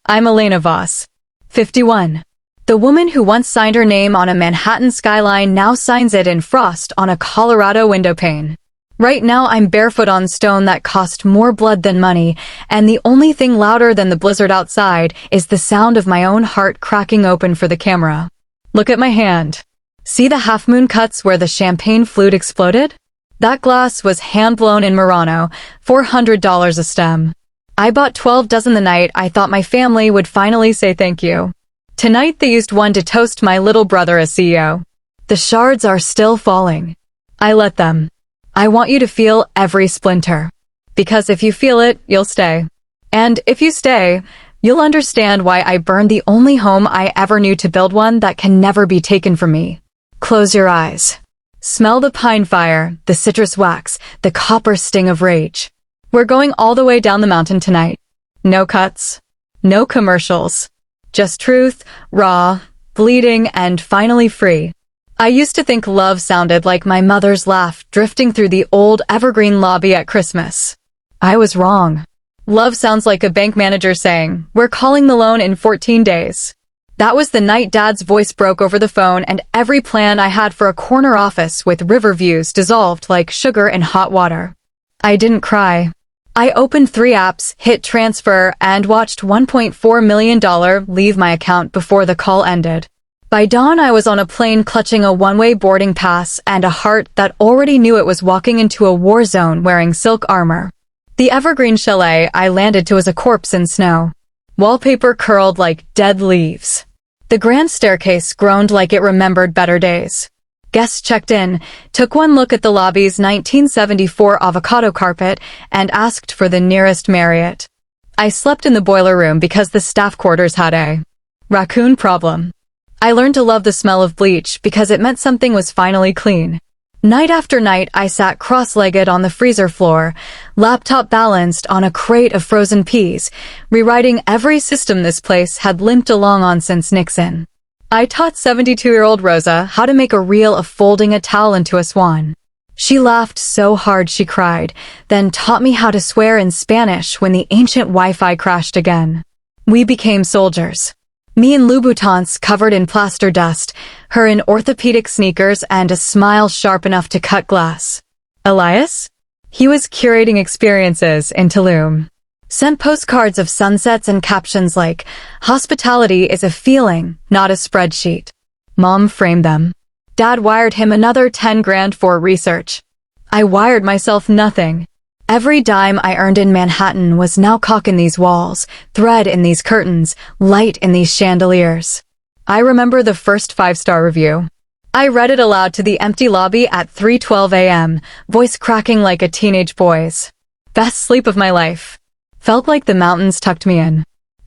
I'm Elena Voss, 51. The woman who once signed her name on a Manhattan skyline now signs it in frost on a Colorado windowpane. Right now I'm barefoot on stone that cost more blood than money, and the only thing louder than the blizzard outside is the sound of my own heart cracking open for the camera. Look at my hand. See the half-moon cuts where the champagne flute exploded? That glass was hand-blown in Murano, $400 a stem. I bought 12 dozen the night I thought my family would finally say thank you. Tonight they used one to toast my little brother as CEO. The shards are still falling. I let them. I want you to feel every splinter. Because if you feel it, you'll stay. And if you stay, you'll understand why I burned the only home I ever knew to build one that can never be taken from me. Close your eyes. Smell the pine fire, the citrus wax, the copper sting of rage. We're going all the way down the mountain tonight. No cuts. No commercials. Just truth, raw, bleeding, and finally free. I used to think love sounded like my mother's laugh drifting through the old evergreen lobby at Christmas. I was wrong. Love sounds like a bank manager saying, "We're calling the loan in 14 days. That was the night Dad's voice broke over the phone and every plan I had for a corner office with river views dissolved like sugar in hot water. I didn't cry. I opened 3 apps, hit transfer, and watched $1.4 million leave my account before the call ended. By dawn, I was on a plane clutching a one-way boarding pass and a heart that already knew it was walking into a war zone wearing silk armor. The evergreen chalet I landed to was a corpse in snow. Wallpaper curled like dead leaves. The grand staircase groaned like it remembered better days. Guests checked in, took one look at the lobby's 1974 avocado carpet, and asked for the nearest Marriott. I slept in the boiler room because the staff quarters had a raccoon problem. I learned to love the smell of bleach because it meant something was finally clean. Night after night, I sat cross-legged on the freezer floor, laptop balanced on a crate of frozen peas, rewriting every system this place had limped along on since Nixon. I taught 72-year-old Rosa how to make a reel of folding a towel into a swan. She laughed so hard she cried, then taught me how to swear in Spanish when the ancient Wi-Fi crashed again. We became soldiers. Me in Louboutins covered in plaster dust, her in orthopedic sneakers and a smile sharp enough to cut glass. Elias? He was curating experiences in Tulum. Sent postcards of sunsets and captions like, "Hospitality is a feeling, not a spreadsheet." Mom framed them. Dad wired him another 10 grand for research. I wired myself nothing. Every dime I earned in Manhattan was now caulk in these walls, thread in these curtains, light in these chandeliers. I remember the first 5-star review. I read it aloud to the empty lobby at 3:12 a.m., voice cracking like a teenage boy's. Best sleep of my life. Felt like the mountains tucked me in.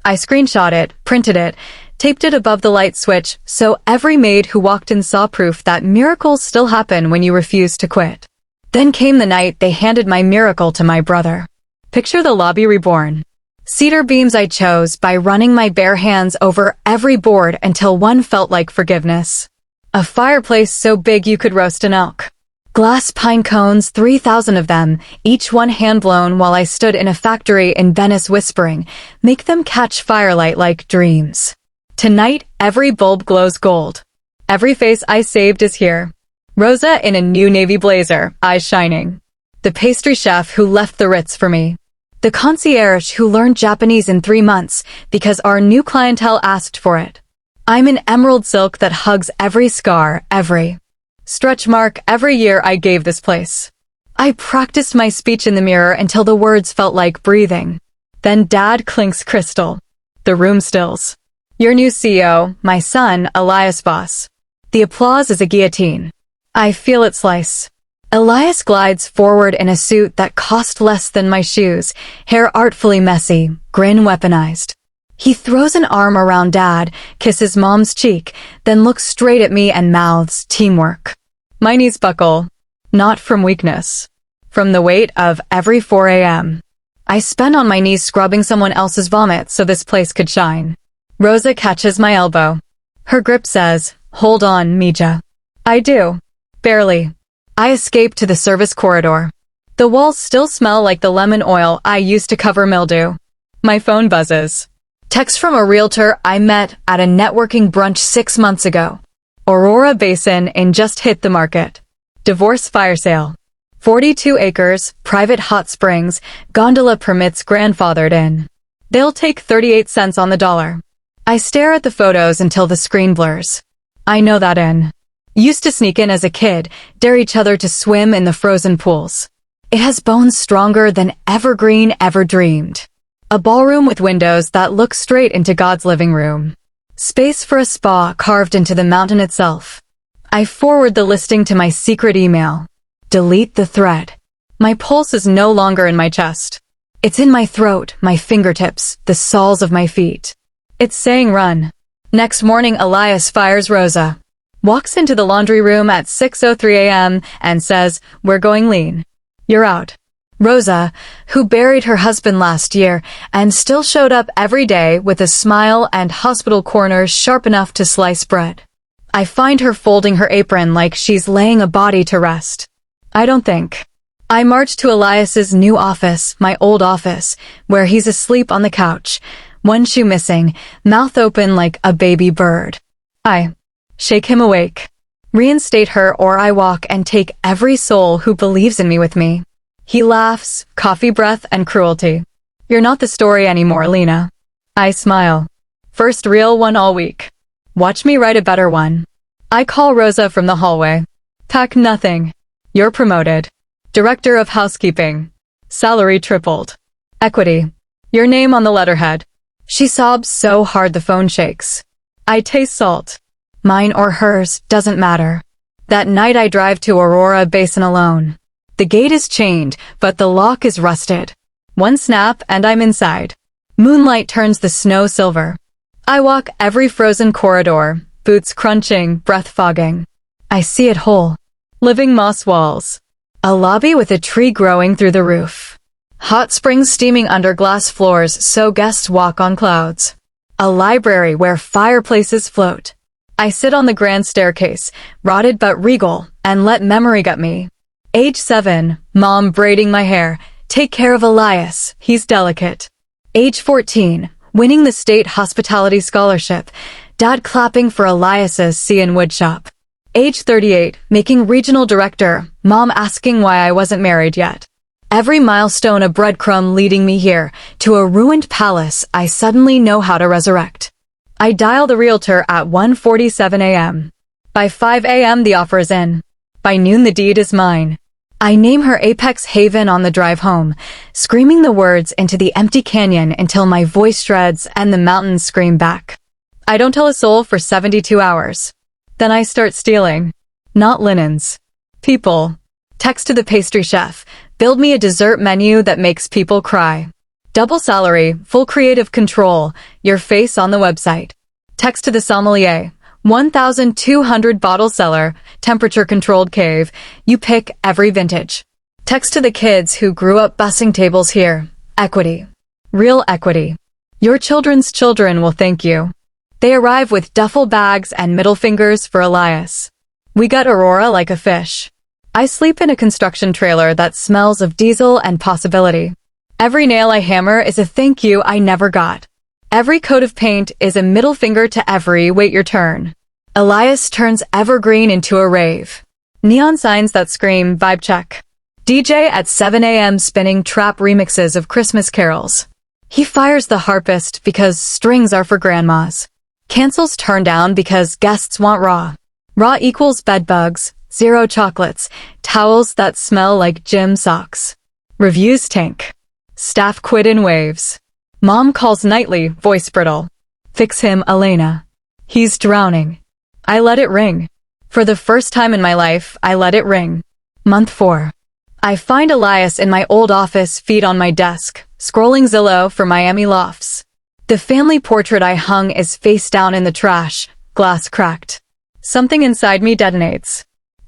I screenshot it, printed it, taped it above the light switch so every maid who walked in saw proof that miracles still happen when you refuse to quit. Then came the night they handed my miracle to my brother. Picture the lobby reborn. Cedar beams I chose by running my bare hands over every board until one felt like forgiveness. A fireplace so big you could roast an elk. Glass pine cones, 3,000 of them, each one hand-blown while I stood in a factory in Venice whispering, "Make them catch firelight like dreams." Tonight, every bulb glows gold. Every face I saved is here. Rosa in a new navy blazer, eyes shining. The pastry chef who left the Ritz for me. The concierge who learned Japanese in 3 months because our new clientele asked for it. I'm in emerald silk that hugs every scar, every stretch mark every year I gave this place. I practiced my speech in the mirror until the words felt like breathing. Then Dad clinks crystal. The room stills. Your new CEO, my son, Elias Voss. The applause is a guillotine. I feel it slice. Elias glides forward in a suit that cost less than my shoes, hair artfully messy, grin weaponized. He throws an arm around Dad, kisses Mom's cheek, then looks straight at me and mouths, "Teamwork." My knees buckle. Not from weakness. From the weight of every 4 a.m. I spent on my knees scrubbing someone else's vomit so this place could shine. Rosa catches my elbow. Her grip says, "Hold on, Mija." I do. Barely. I escape to the service corridor. The walls still smell like the lemon oil I used to cover mildew. My phone buzzes. Text from a realtor I met at a networking brunch 6 months ago. Aurora Basin in just hit the market. Divorce fire sale. 42 acres, private hot springs, gondola permits grandfathered in. They'll take 38 cents on the dollar. I stare at the photos until the screen blurs. I know that inn. Used to sneak in as a kid, dare each other to swim in the frozen pools. It has bones stronger than Evergreen ever dreamed. A ballroom with windows that look straight into God's living room. Space for a spa carved into the mountain itself. I forward the listing to my secret email. Delete the thread. My pulse is no longer in my chest. It's in my throat, my fingertips, the soles of my feet. It's saying run. Next morning, Elias fires Rosa. Walks into the laundry room at 6:03 a.m. and says, "We're going lean. You're out." Rosa, who buried her husband last year and still showed up every day with a smile and hospital corners sharp enough to slice bread. I find her folding her apron like she's laying a body to rest. I don't think. I march to Elias's new office, my old office, where he's asleep on the couch, one shoe missing, mouth open like a baby bird. I shake him awake. Reinstate her or I walk and take every soul who believes in me with me. He laughs, coffee breath and cruelty. "You're not the story anymore, Lena." I smile. "First real one all week. Watch me write a better one." I call Rosa from the hallway. "Pack nothing. You're promoted. Director of housekeeping. Salary tripled. Equity. Your name on the letterhead." She sobs so hard the phone shakes. I taste salt. Mine or hers, doesn't matter. That night I drive to Aurora Basin alone. The gate is chained, but the lock is rusted. One snap and I'm inside. Moonlight turns the snow silver. I walk every frozen corridor, boots crunching, breath fogging. I see it whole. Living moss walls. A lobby with a tree growing through the roof. Hot springs steaming under glass floors so guests walk on clouds. A library where fireplaces float. I sit on the grand staircase, rotted but regal, and let memory gut me. Age 7, mom braiding my hair. Take care of Elias, he's delicate. Age 14, winning the state hospitality scholarship. Dad clapping for Elias's sea-and woodshop. Age 38, making regional director. Mom asking why I wasn't married yet. Every milestone a breadcrumb leading me here, to a ruined palace I suddenly know how to resurrect. I dial the realtor at 1:47 a.m. By 5 a.m. the offer is in. By noon the deed is mine. I name her Apex Haven on the drive home, screaming the words into the empty canyon until my voice shreds and the mountains scream back. I don't tell a soul for 72 hours. Then I start stealing. Not linens. People. Text to the pastry chef. Build me a dessert menu that makes people cry. Double salary, full creative control, your face on the website. Text to the sommelier. 1,200 bottle cellar, temperature-controlled cave. You pick every vintage. Text to the kids who grew up bussing tables here. Equity. Real equity. Your children's children will thank you. They arrive with duffel bags and middle fingers for Elias. We gut Aurora like a fish. I sleep in a construction trailer that smells of diesel and possibility. Every nail I hammer is a thank you I never got. Every coat of paint is a middle finger to every wait your turn. Elias turns evergreen into a rave. Neon signs that scream vibe check. DJ at 7 a.m. spinning trap remixes of Christmas carols. He fires the harpist because strings are for grandmas. Cancels turn down because guests want raw. Raw equals bedbugs, 0 chocolates, towels that smell like gym socks. Reviews tank. Staff quit in waves. Mom calls nightly, voice brittle. Fix him, Elena. He's drowning. I let it ring. For the first time in my life, I let it ring. Month 4. I find Elias in my old office, feet on my desk, scrolling Zillow for Miami lofts. The family portrait I hung is face down in the trash, glass cracked. Something inside me detonates.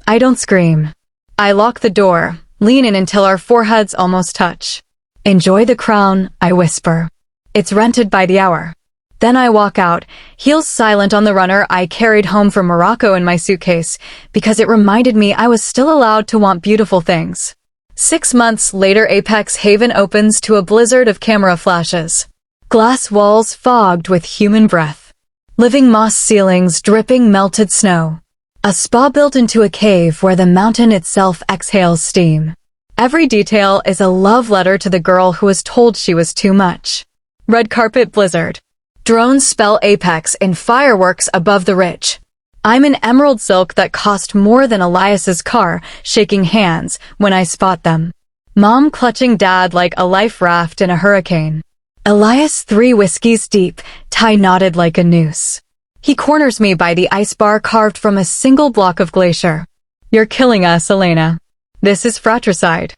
I don't scream. I lock the door, lean in until our foreheads almost touch. Enjoy the crown, I whisper. It's rented by the hour. Then I walk out, heels silent on the runner I carried home from Morocco in my suitcase, because it reminded me I was still allowed to want beautiful things. 6 months later, Apex Haven opens to a blizzard of camera flashes. Glass walls fogged with human breath. Living moss ceilings dripping melted snow. A spa built into a cave where the mountain itself exhales steam. Every detail is a love letter to the girl who was told she was too much. Red carpet blizzard. Drones spell apex in fireworks above the ridge. I'm in emerald silk that cost more than Elias's car, shaking hands when I spot them. Mom clutching dad like a life raft in a hurricane. Elias 3 whiskeys deep, tie knotted like a noose. He corners me by the ice bar carved from a single block of glacier. You're killing us, Elena. This is fratricide.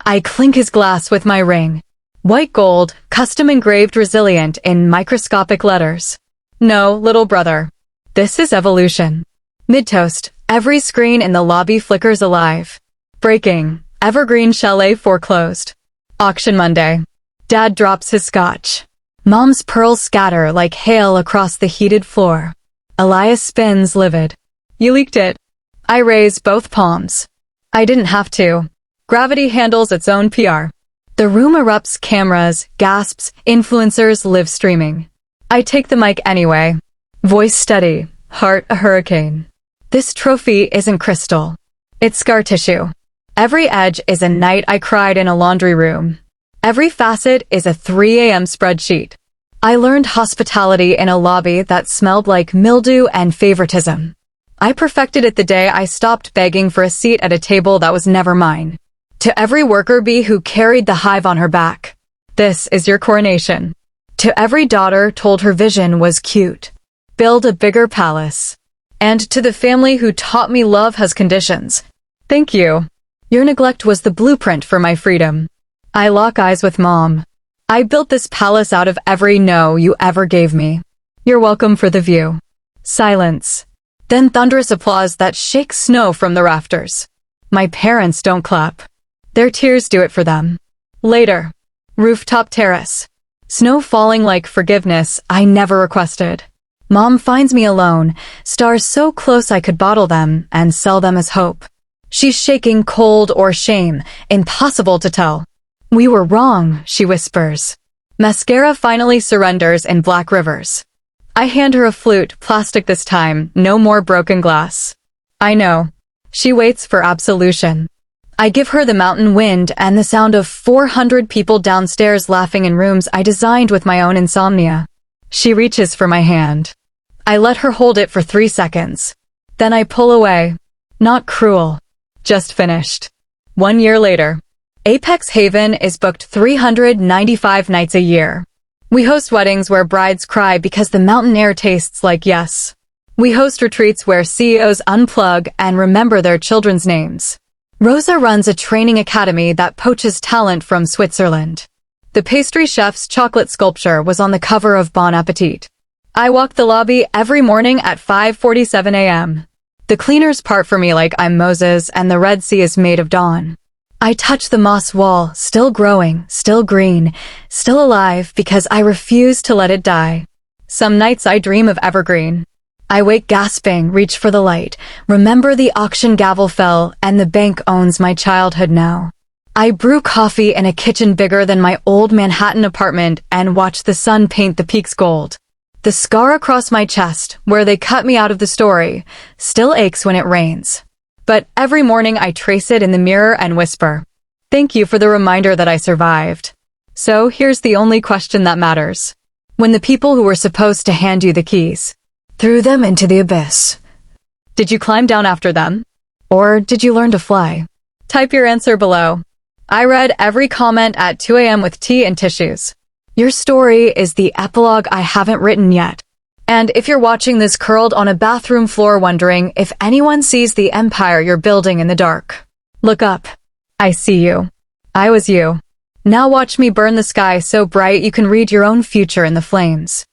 I clink his glass with my ring. White gold, custom engraved resilient in microscopic letters. No, little brother. This is evolution. Mid-toast, every screen in the lobby flickers alive. Breaking, evergreen chalet foreclosed. Auction Monday. Dad drops his scotch. Mom's pearls scatter like hail across the heated floor. Elias spins livid. You leaked it. I raise both palms. I didn't have to. Gravity handles its own PR. The room erupts, cameras, gasps, influencers live streaming. I take the mic anyway. Voice steady, heart a hurricane. This trophy isn't crystal. It's scar tissue. Every edge is a night I cried in a laundry room. Every facet is a 3 a.m. spreadsheet. I learned hospitality in a lobby that smelled like mildew and favoritism. I perfected it the day I stopped begging for a seat at a table that was never mine. To every worker bee who carried the hive on her back, this is your coronation. To every daughter told her vision was cute, build a bigger palace. And to the family who taught me love has conditions, thank you. Your neglect was the blueprint for my freedom. I lock eyes with Mom. I built this palace out of every no you ever gave me. You're welcome for the view. Silence. Then thunderous applause that shakes snow from the rafters. My parents don't clap. Their tears do it for them. Later. Rooftop terrace. Snow falling like forgiveness I never requested. Mom finds me alone, stars so close I could bottle them and sell them as hope. She's shaking cold or shame, impossible to tell. We were wrong, she whispers. Mascara finally surrenders in black rivers. I hand her a flute, plastic this time, no more broken glass. I know. She waits for absolution. I give her the mountain wind and the sound of 400 people downstairs laughing in rooms I designed with my own insomnia. She reaches for my hand. I let her hold it for 3 seconds. Then I pull away. Not cruel. Just finished. 1 year later. Apex Haven is booked 395 nights a year. We host weddings where brides cry because the mountain air tastes like yes. We host retreats where CEOs unplug and remember their children's names. Rosa runs a training academy that poaches talent from Switzerland. The pastry chef's chocolate sculpture was on the cover of Bon Appetit. I walk the lobby every morning at 5:47 a.m. The cleaners part for me like I'm Moses and the Red Sea is made of dawn. I touch the moss wall, still growing, still green, still alive because I refuse to let it die. Some nights I dream of evergreen. I wake gasping, reach for the light, remember the auction gavel fell and the bank owns my childhood now. I brew coffee in a kitchen bigger than my old Manhattan apartment and watch the sun paint the peaks gold. The scar across my chest, where they cut me out of the story, still aches when it rains. But every morning I trace it in the mirror and whisper, thank you for the reminder that I survived. So here's the only question that matters. When the people who were supposed to hand you the keys threw them into the abyss, did you climb down after them? Or did you learn to fly? Type your answer below. I read every comment at 2 a.m. with tea and tissues. Your story is the epilogue I haven't written yet. And if you're watching this curled on a bathroom floor wondering if anyone sees the empire you're building in the dark, look up. I see you. I was you. Now watch me burn the sky so bright you can read your own future in the flames.